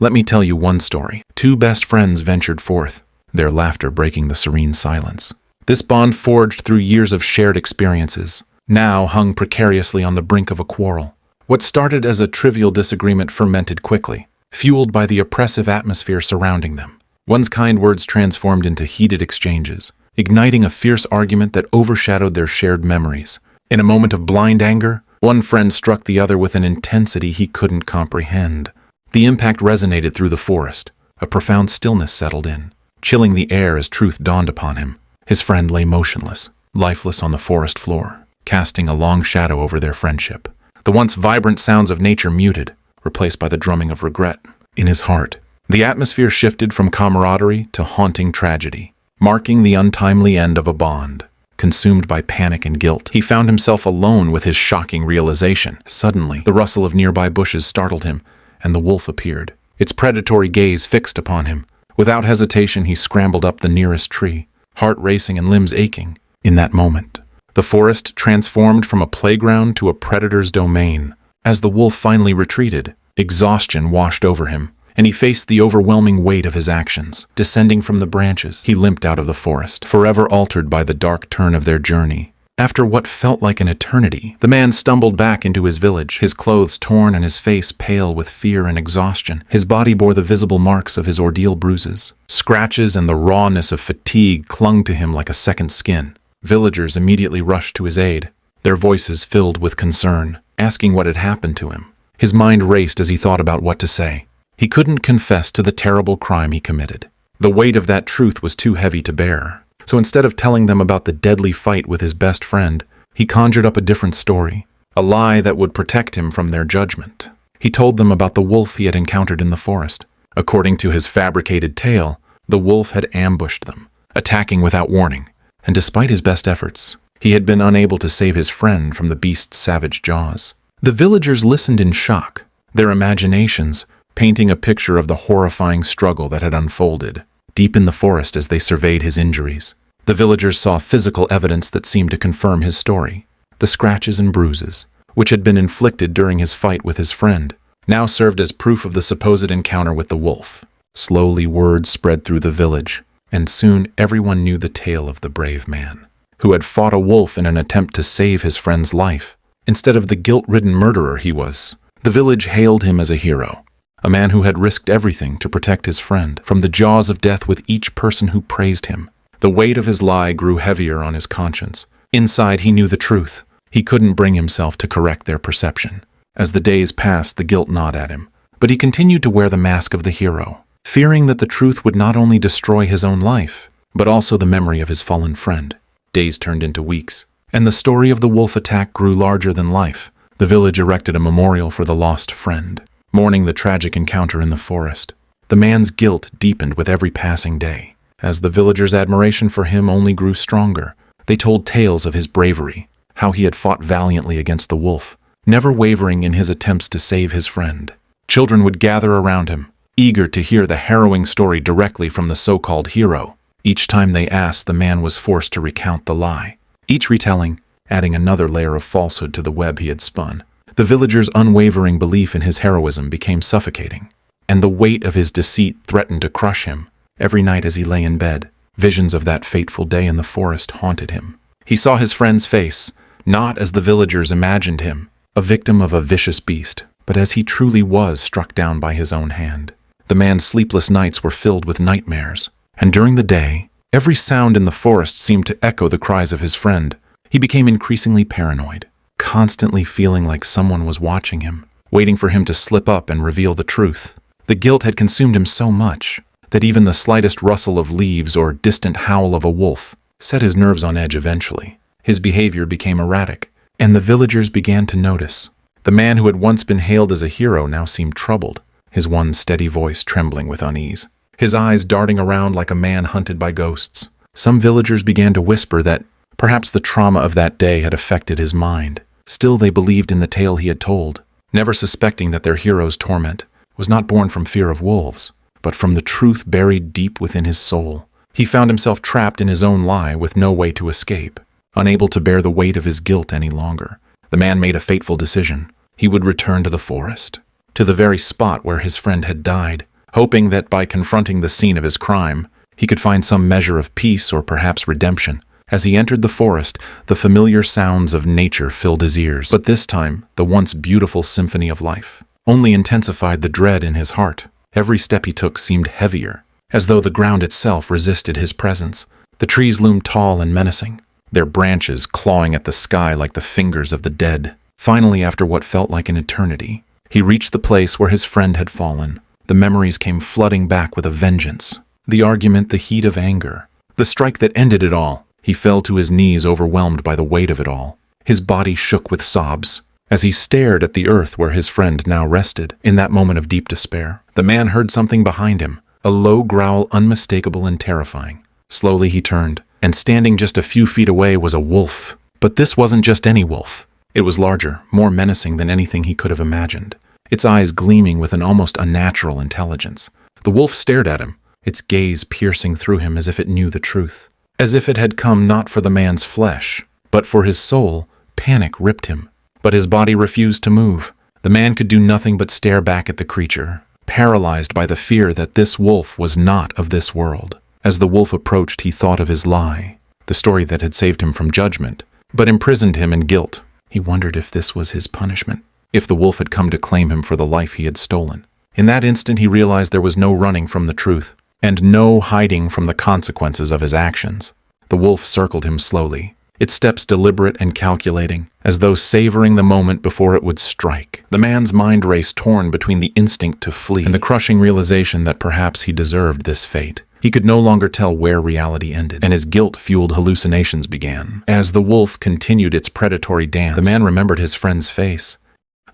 Let me tell you one story. Two best friends ventured forth, their laughter breaking the serene silence. This bond, forged through years of shared experiences, now hung precariously on the brink of a quarrel. What started as a trivial disagreement fermented quickly, fueled by the oppressive atmosphere surrounding them. One's kind words transformed into heated exchanges, igniting a fierce argument that overshadowed their shared memories. In a moment of blind anger, one friend struck the other with an intensity he couldn't comprehend. The impact resonated through the forest. A profound stillness settled in, chilling the air as truth dawned upon him. His friend lay motionless, lifeless on the forest floor, casting a long shadow over their friendship. The once vibrant sounds of nature muted, replaced by the drumming of regret. In his heart, the atmosphere shifted from camaraderie to haunting tragedy, marking the untimely end of a bond. Consumed by panic and guilt, he found himself alone with his shocking realization. Suddenly, the rustle of nearby bushes startled him, and the wolf appeared, its predatory gaze fixed upon him. Without hesitation, he scrambled up the nearest tree, heart racing and limbs aching. In that moment, the forest transformed from a playground to a predator's domain. As the wolf finally retreated, exhaustion washed over him, and he faced the overwhelming weight of his actions. Descending from the branches, he limped out of the forest, forever altered by the dark turn of their journey. After what felt like an eternity, the man stumbled back into his village, his clothes torn and his face pale with fear and exhaustion. His body bore the visible marks of his ordeal bruises. Scratches and the rawness of fatigue clung to him like a second skin. Villagers immediately rushed to his aid, their voices filled with concern, asking what had happened to him. His mind raced as he thought about what to say. He couldn't confess to the terrible crime he committed. The weight of that truth was too heavy to bear. So instead of telling them about the deadly fight with his best friend, he conjured up a different story, a lie that would protect him from their judgment. He told them about the wolf he had encountered in the forest. According to his fabricated tale, the wolf had ambushed them, attacking without warning, and despite his best efforts, he had been unable to save his friend from the beast's savage jaws. The villagers listened in shock, their imaginations painting a picture of the horrifying struggle that had unfolded deep in the forest as they surveyed his injuries. The villagers saw physical evidence that seemed to confirm his story. The scratches and bruises, which had been inflicted during his fight with his friend, now served as proof of the supposed encounter with the wolf. Slowly, word spread through the village, and soon everyone knew the tale of the brave man, who had fought a wolf in an attempt to save his friend's life. Instead of the guilt-ridden murderer he was, the village hailed him as a hero, a man who had risked everything to protect his friend from the jaws of death with each person who praised him. The weight of his lie grew heavier on his conscience. Inside, he knew the truth. He couldn't bring himself to correct their perception. As the days passed, the guilt gnawed at him, but he continued to wear the mask of the hero, fearing that the truth would not only destroy his own life, but also the memory of his fallen friend. Days turned into weeks, and the story of the wolf attack grew larger than life. The village erected a memorial for the lost friend, mourning the tragic encounter in the forest. The man's guilt deepened with every passing day. As the villagers' admiration for him only grew stronger, they told tales of his bravery, how he had fought valiantly against the wolf, never wavering in his attempts to save his friend. Children would gather around him, eager to hear the harrowing story directly from the so-called hero. Each time they asked, the man was forced to recount the lie, each retelling adding another layer of falsehood to the web he had spun. The villagers' unwavering belief in his heroism became suffocating, and the weight of his deceit threatened to crush him. Every night as he lay in bed, visions of that fateful day in the forest haunted him. He saw his friend's face, not as the villagers imagined him, a victim of a vicious beast, but as he truly was, struck down by his own hand. The man's sleepless nights were filled with nightmares, and during the day, every sound in the forest seemed to echo the cries of his friend. He became increasingly paranoid, constantly feeling like someone was watching him, waiting for him to slip up and reveal the truth. The guilt had consumed him so much that even the slightest rustle of leaves or distant howl of a wolf set his nerves on edge eventually. His behavior became erratic, and the villagers began to notice. The man who had once been hailed as a hero now seemed troubled, his one steady voice trembling with unease, his eyes darting around like a man hunted by ghosts. Some villagers began to whisper that perhaps the trauma of that day had affected his mind. Still, they believed in the tale he had told, never suspecting that their hero's torment was not born from fear of wolves, but from the truth buried deep within his soul. He found himself trapped in his own lie with no way to escape, unable to bear the weight of his guilt any longer. The man made a fateful decision. He would return to the forest, to the very spot where his friend had died, hoping that by confronting the scene of his crime, he could find some measure of peace or perhaps redemption. As he entered the forest, the familiar sounds of nature filled his ears, but this time, the once beautiful symphony of life only intensified the dread in his heart. Every step he took seemed heavier, as though the ground itself resisted his presence. The trees loomed tall and menacing, their branches clawing at the sky like the fingers of the dead. Finally, after what felt like an eternity, he reached the place where his friend had fallen. The memories came flooding back with a vengeance. The argument, the heat of anger, the strike that ended it all. He fell to his knees, overwhelmed by the weight of it all. His body shook with sobs as he stared at the earth where his friend now rested. In that moment of deep despair, the man heard something behind him, a low growl unmistakable and terrifying. Slowly he turned, and standing just a few feet away was a wolf. But this wasn't just any wolf. It was larger, more menacing than anything he could have imagined, its eyes gleaming with an almost unnatural intelligence. The wolf stared at him, its gaze piercing through him as if it knew the truth. As if it had come not for the man's flesh, but for his soul. Panic ripped him, but his body refused to move. The man could do nothing but stare back at the creature, paralyzed by the fear that this wolf was not of this world. As the wolf approached, he thought of his lie, the story that had saved him from judgment, but imprisoned him in guilt. He wondered if this was his punishment, if the wolf had come to claim him for the life he had stolen. In that instant, he realized there was no running from the truth, and no hiding from the consequences of his actions. The wolf circled him slowly, its steps deliberate and calculating, as though savoring the moment before it would strike. The man's mind raced, torn between the instinct to flee and the crushing realization that perhaps he deserved this fate. He could no longer tell where reality ended, and his guilt-fueled hallucinations began. As the wolf continued its predatory dance, the man remembered his friend's face,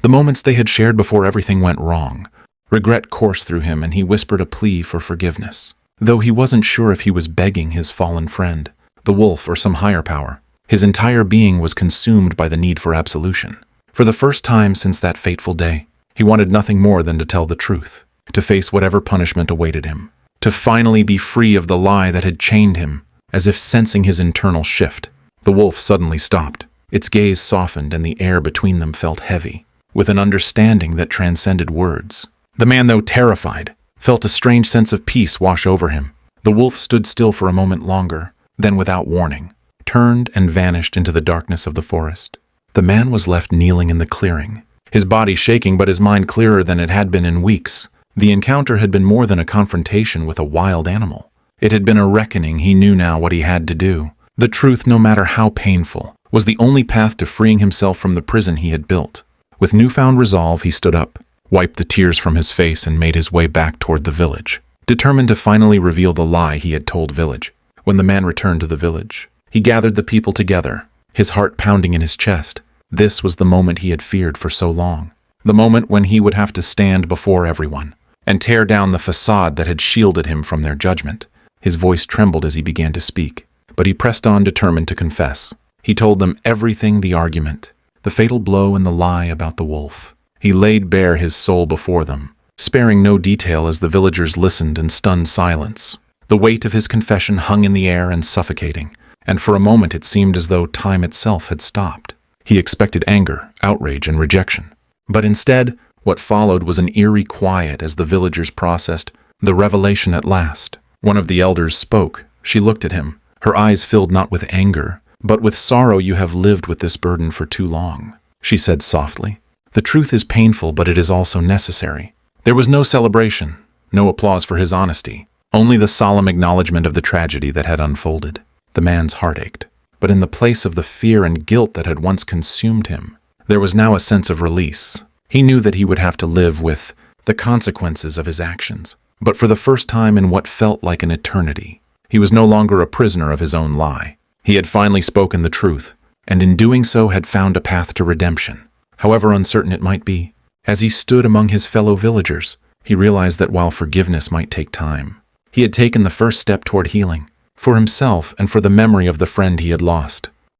the moments they had shared before everything went wrong. Regret coursed through him, and he whispered a plea for forgiveness, though he wasn't sure if he was begging his fallen friend, the wolf, or some higher power. His entire being was consumed by the need for absolution. For the first time since that fateful day, he wanted nothing more than to tell the truth, to face whatever punishment awaited him, to finally be free of the lie that had chained him. As if sensing his internal shift, the wolf suddenly stopped. Its gaze softened, and the air between them felt heavy, with an understanding that transcended words. The man, though terrified, felt a strange sense of peace wash over him. The wolf stood still for a moment longer, then without warning, turned and vanished into the darkness of the forest. The man was left kneeling in the clearing, his body shaking but his mind clearer than it had been in weeks. The encounter had been more than a confrontation with a wild animal. It had been a reckoning. He knew now what he had to do. The truth, no matter how painful, was the only path to freeing himself from the prison he had built. With newfound resolve, he stood up, wiped the tears from his face, and made his way back toward the village, determined to finally reveal the lie he had told Village. When the man returned to the village, he gathered the people together, his heart pounding in his chest. This was the moment he had feared for so long, the moment when he would have to stand before everyone and tear down the facade that had shielded him from their judgment. His voice trembled as he began to speak, but he pressed on, determined to confess. He told them everything: the argument, the fatal blow, and the lie about the wolf. He laid bare his soul before them, sparing no detail as the villagers listened in stunned silence. The weight of his confession hung in the air and suffocating, and for a moment it seemed as though time itself had stopped. He expected anger, outrage, and rejection. But instead, what followed was an eerie quiet as the villagers processed the revelation at last. One of the elders spoke. She looked at him, her eyes filled not with anger, but with sorrow. "You have lived with this burden for too long," she said softly. "The truth is painful, but it is also necessary." There was no celebration, no applause for his honesty, only the solemn acknowledgement of the tragedy that had unfolded. The man's heart ached, but in the place of the fear and guilt that had once consumed him, there was now a sense of release. He knew that he would have to live with the consequences of his actions, but for the first time in what felt like an eternity, he was no longer a prisoner of his own lie. He had finally spoken the truth, and in doing so had found a path to redemption, however uncertain it might be. As he stood among his fellow villagers, he realized that while forgiveness might take time, he had taken the first step toward healing, for himself and for the memory of the friend he had lost.